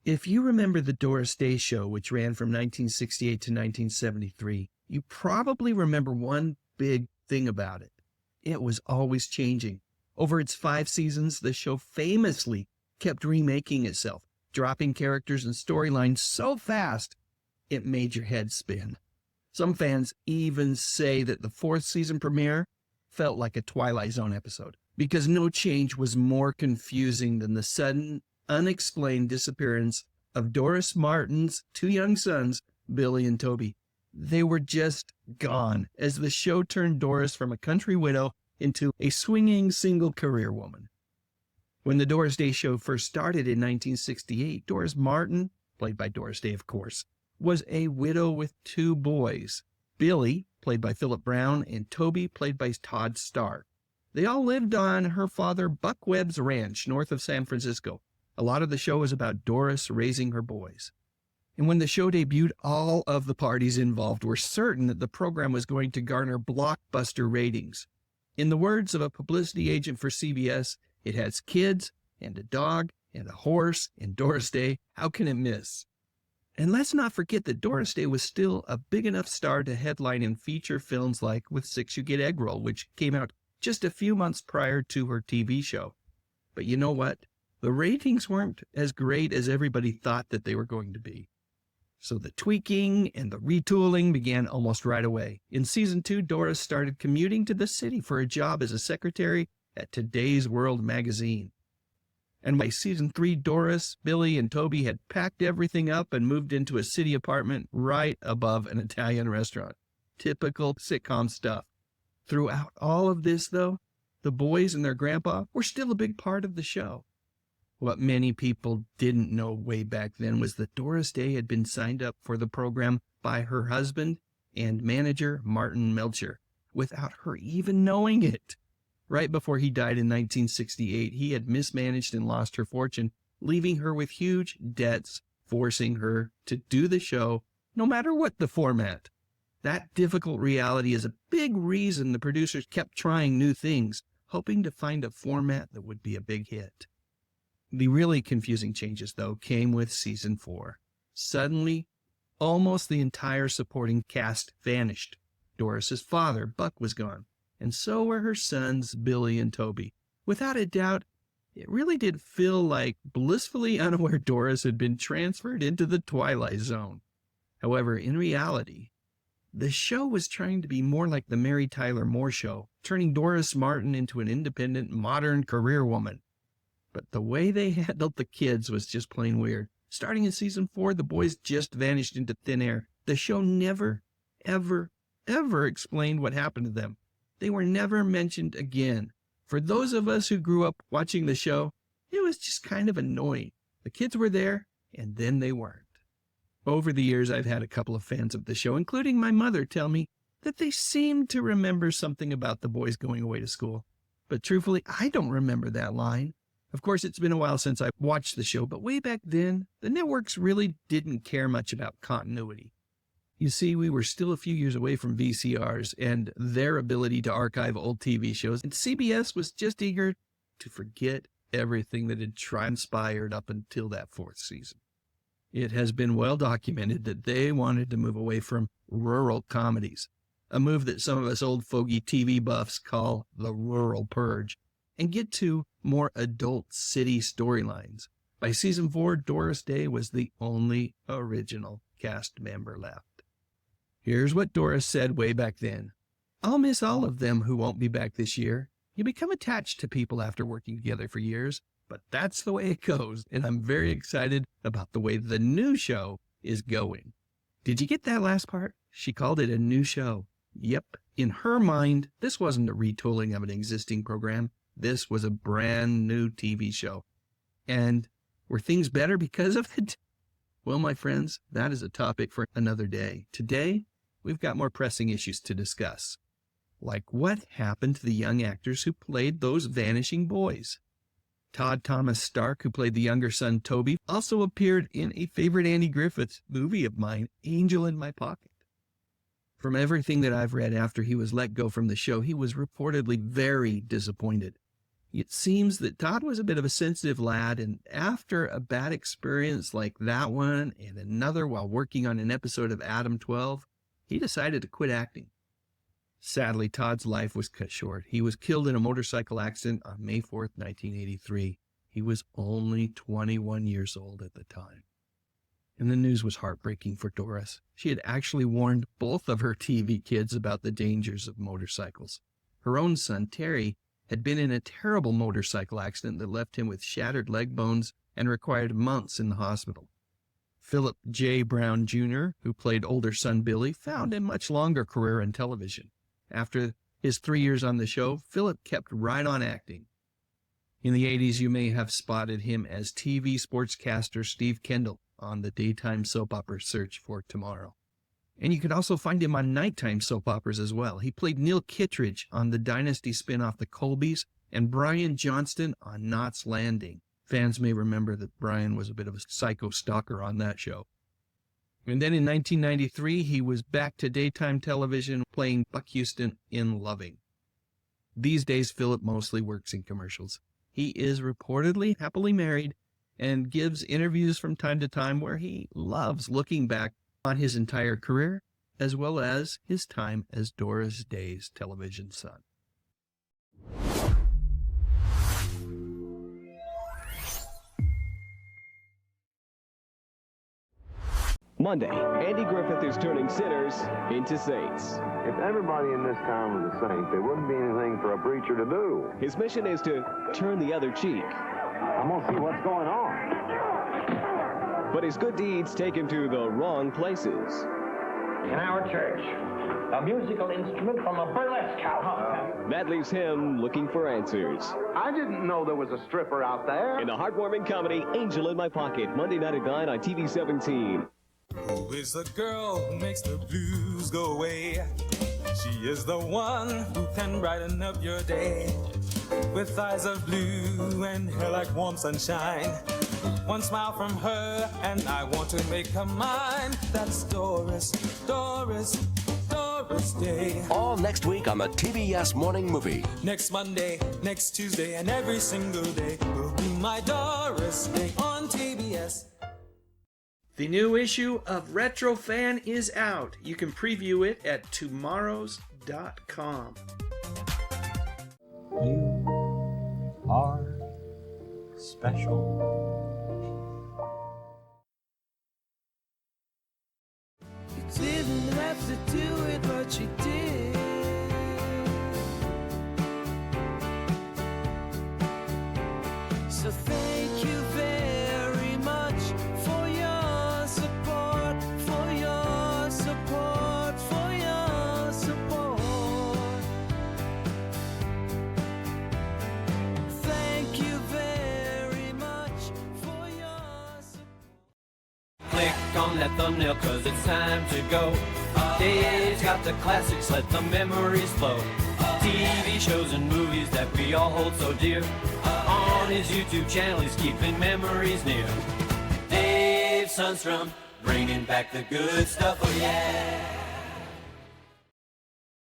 If you remember the Doris Day Show, which ran from 1968 to 1973, you probably remember one big thing about it. It was always changing. Over its 5 seasons, the show famously kept remaking itself, dropping characters and storylines so fast it made your head spin. Some fans even say that the 4th season premiere felt like a Twilight Zone episode because no change was more confusing than the sudden, unexplained disappearance of Doris Martin's 2 young sons, Billy and Toby. They were just gone as the show turned Doris from a country widow into a swinging single career woman. When the Doris Day Show first started in 1968, Doris Martin, played by Doris Day, of course, was a widow with 2 boys. Billy, played by Philip Brown, and Toby, played by Todd Starr. They all lived on her father Buck Webb's ranch north of San Francisco. A lot of the show was about Doris raising her boys. And when the show debuted, all of the parties involved were certain that the program was going to garner blockbuster ratings. In the words of a publicity agent for CBS, it has kids and a dog and a horse and Doris Day. How can it miss? And let's not forget that Doris Day was still a big enough star to headline in feature films like With 6 You Get Egg Roll, which came out just a few months prior to her TV show. But you know what? The ratings weren't as great as everybody thought that they were going to be. So the tweaking and the retooling began almost right away. In season 2, Doris started commuting to the city for a job as a secretary at Today's World magazine. And by season 3, Doris, Billy, and Toby had packed everything up and moved into a city apartment right above an Italian restaurant. Typical sitcom stuff. Throughout all of this, though, the boys and their grandpa were still a big part of the show. What many people didn't know way back then was that Doris Day had been signed up for the program by her husband and manager, Martin Melcher, without her even knowing it. Right before he died in 1968, he had mismanaged and lost her fortune, leaving her with huge debts, forcing her to do the show no matter what the format. That difficult reality is a big reason the producers kept trying new things, hoping to find a format that would be a big hit. The really confusing changes, though, came with season 4. Suddenly, almost the entire supporting cast vanished. Doris's father, Buck, was gone, and so were her sons, Billy and Toby. Without a doubt, it really did feel like blissfully unaware Doris had been transferred into the Twilight Zone. However, in reality, the show was trying to be more like the Mary Tyler Moore Show, turning Doris Martin into an independent, modern career woman. But the way they handled the kids was just plain weird. Starting in season 4, the boys just vanished into thin air. The show never, ever, ever explained what happened to them. They were never mentioned again. For those of us who grew up watching the show, it was just kind of annoying. The kids were there, and then they weren't. Over the years, I've had a couple of fans of the show, including my mother, tell me that they seemed to remember something about the boys going away to school. But truthfully, I don't remember that line. Of course, it's been a while since I watched the show, but way back then, the networks really didn't care much about continuity. You see, we were still a few years away from VCRs and their ability to archive old TV shows, and CBS was just eager to forget everything that had transpired up until that 4th season. It has been well documented that they wanted to move away from rural comedies, a move that some of us old fogey TV buffs call the rural purge, and get to more adult city storylines. By season 4, Doris Day was the only original cast member left. Here's what Doris said way back then. "I'll miss all of them who won't be back this year. You become attached to people after working together for years, but that's the way it goes, and I'm very excited about the way the new show is going." Did you get that last part? She called it a new show. Yep, in her mind, this wasn't a retooling of an existing program. This was a brand new TV show. And were things better because of it? Well, my friends, that is a topic for another day. Today, we've got more pressing issues to discuss. Like what happened to the young actors who played those vanishing boys? Todd Thomas Stark, who played the younger son Toby, also appeared in a favorite Andy Griffith movie of mine, Angel in My Pocket. From everything that I've read after he was let go from the show, he was reportedly very disappointed. It seems that Todd was a bit of a sensitive lad, and after a bad experience like that one and another while working on an episode of Adam 12, he decided to quit acting. Sadly, Todd's life was cut short. He was killed in a motorcycle accident on May 4th, 1983. He was only 21 years old at the time. And the news was heartbreaking for Doris. She had actually warned both of her TV kids about the dangers of motorcycles. Her own son, Terry, had been in a terrible motorcycle accident that left him with shattered leg bones and required months in the hospital. Philip J. Brown Jr., who played older son Billy, found a much longer career in television. After his 3 years on the show, Philip kept right on acting. In the 80s, you may have spotted him as TV sportscaster Steve Kendall on the daytime soap opera Search for Tomorrow. And you could also find him on nighttime soap operas as well. He played Neil Kittredge on the Dynasty spin-off The Colbys and Brian Johnston on Knots Landing. Fans may remember that Brian was a bit of a psycho stalker on that show. And then in 1993, he was back to daytime television playing Buck Houston in Loving. These days, Philip mostly works in commercials. He is reportedly happily married and gives interviews from time to time where he loves looking back on his entire career, as well as his time as Doris Day's television son. Monday, Andy Griffith is turning sinners into saints. If everybody in this town was a saint, there wouldn't be anything for a preacher to do. His mission is to turn the other cheek. I'm going to see what's going on. But his good deeds take him to the wrong places. In our church, a musical instrument from a burlesque outfit. That leaves him looking for answers. I didn't know there was a stripper out there. In the heartwarming comedy, Angel in My Pocket, Monday night at 9 on TV 17. Who is the girl who makes the blues go away? She is the one who can brighten up your day. With eyes of blue and hair like warm sunshine. One smile from her and I want to make her mine. That's Doris, Doris, Doris Day. All next week on the TBS Morning Movie. Next Monday, next Tuesday, and every single day will be my Doris Day on TBS. The new issue of RetroFan is out. You can preview it at tomorrows.com. You are special. You didn't have to do it, but you did. So thank you very much for your support, for your support, for your support. Thank you very much for your support. Click on that thumbnail cause it's time to go. Dave's got the classics, let the memories flow. TV shows and movies that we all hold so dear. On his YouTube channel he's keeping memories near. Dave Sundstrom, bringing back the good stuff, oh yeah.